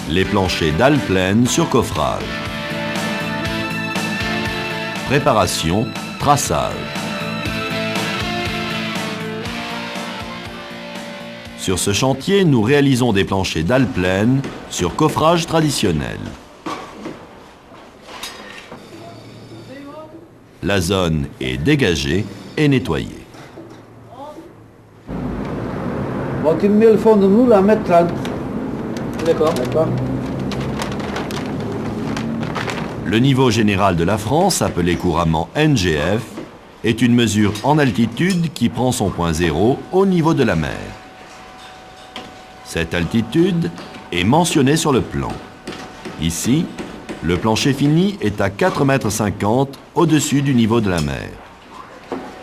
Les planchers dalles pleines sur coffrage. Préparation, traçage. Sur ce chantier, nous réalisons des planchers dalles pleines sur coffrage traditionnel. La zone est dégagée et nettoyée. Bon, tu mets le fond de moule à 1,30 m. D'accord. Le niveau général de la France, appelé couramment NGF, est une mesure en altitude qui prend son point zéro au niveau de la mer. Cette altitude est mentionnée sur le plan. Ici, le plancher fini est à 4,50 m au-dessus du niveau de la mer.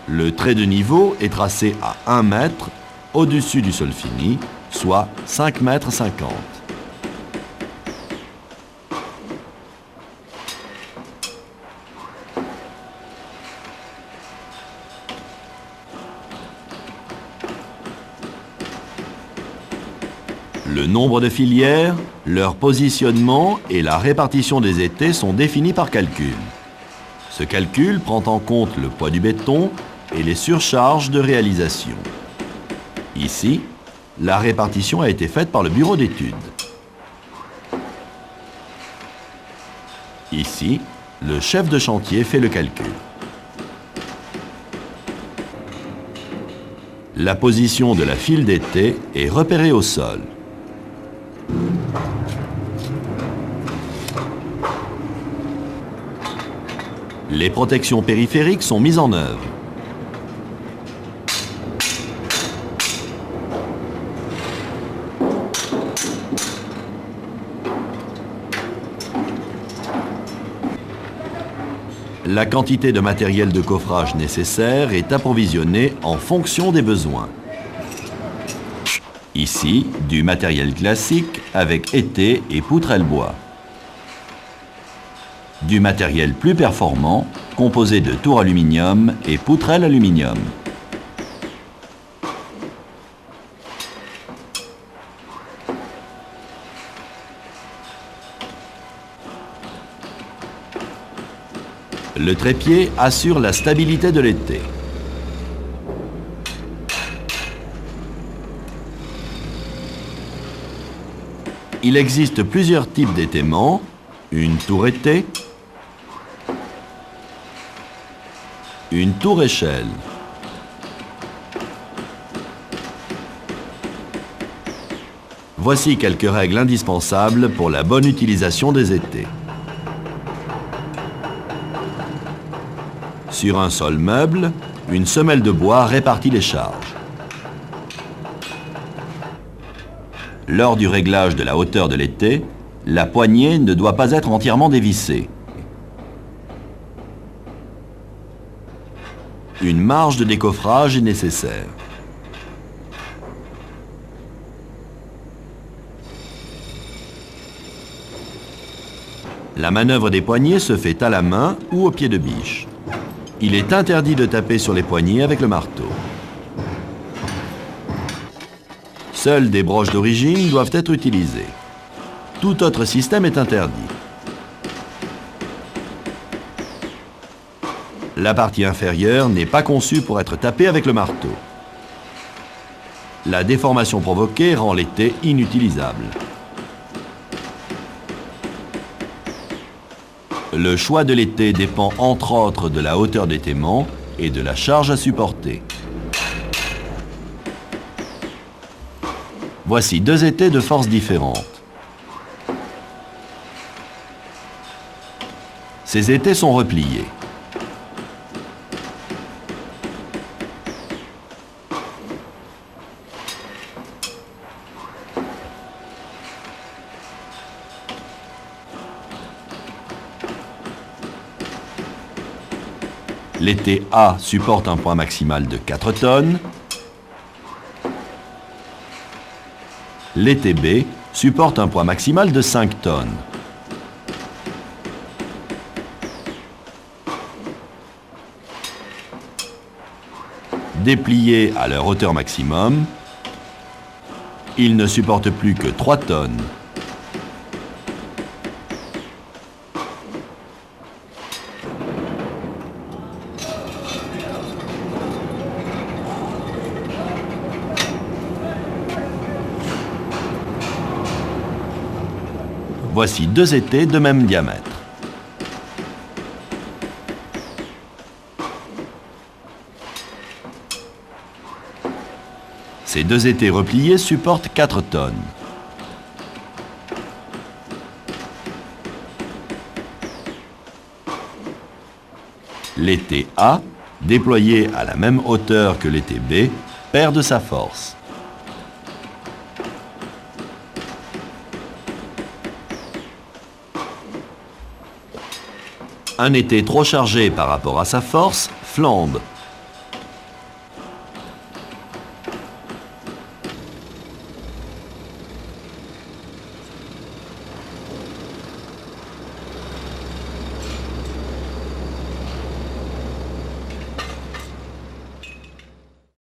Le trait de niveau est tracé à 1 m au-dessus du sol fini, soit 5,50 m. Le nombre de filières, leur positionnement et la répartition des étais sont définis par calcul. Ce calcul prend en compte le poids du béton et les surcharges de réalisation. Ici, la répartition a été faite par le bureau d'études. Ici, le chef de chantier fait le calcul. La position de la file d'étai est repérée au sol. Les protections périphériques sont mises en œuvre. La quantité de matériel de coffrage nécessaire est approvisionnée en fonction des besoins. Ici, du matériel classique avec étais et poutrelles bois. Du matériel plus performant, composé de tours aluminium et poutrelles aluminium. Le trépied assure la stabilité de l'étai. Il existe plusieurs types d'étaiements, une tour étai, une tour échelle. Voici quelques règles indispensables pour la bonne utilisation des étais. Sur un sol meuble, une semelle de bois répartit les charges. Lors du réglage de la hauteur de l'étai, la poignée ne doit pas être entièrement dévissée. Une marge de décoffrage est nécessaire. La manœuvre des poignées se fait à la main ou au pied de biche. Il est interdit de taper sur les poignées avec le marteau. Seules des broches d'origine doivent être utilisées. Tout autre système est interdit. La partie inférieure n'est pas conçue pour être tapée avec le marteau. La déformation provoquée rend l'étai inutilisable. Le choix de l'étai dépend entre autres de la hauteur d'étaiement et de la charge à supporter. Voici deux étais de forces différentes. Ces étais sont repliés. L'étai A supporte un poids maximal de 4 tonnes. L'étai B supporte un poids maximal de 5 tonnes. Dépliés à leur hauteur maximum, ils ne supportent plus que 3 tonnes. Voici deux étés de même diamètre. Ces deux étés repliés supportent 4 tonnes. L'été A, déployé à la même hauteur que l'été B, perd de sa force. Un été trop chargé par rapport à sa force flambe.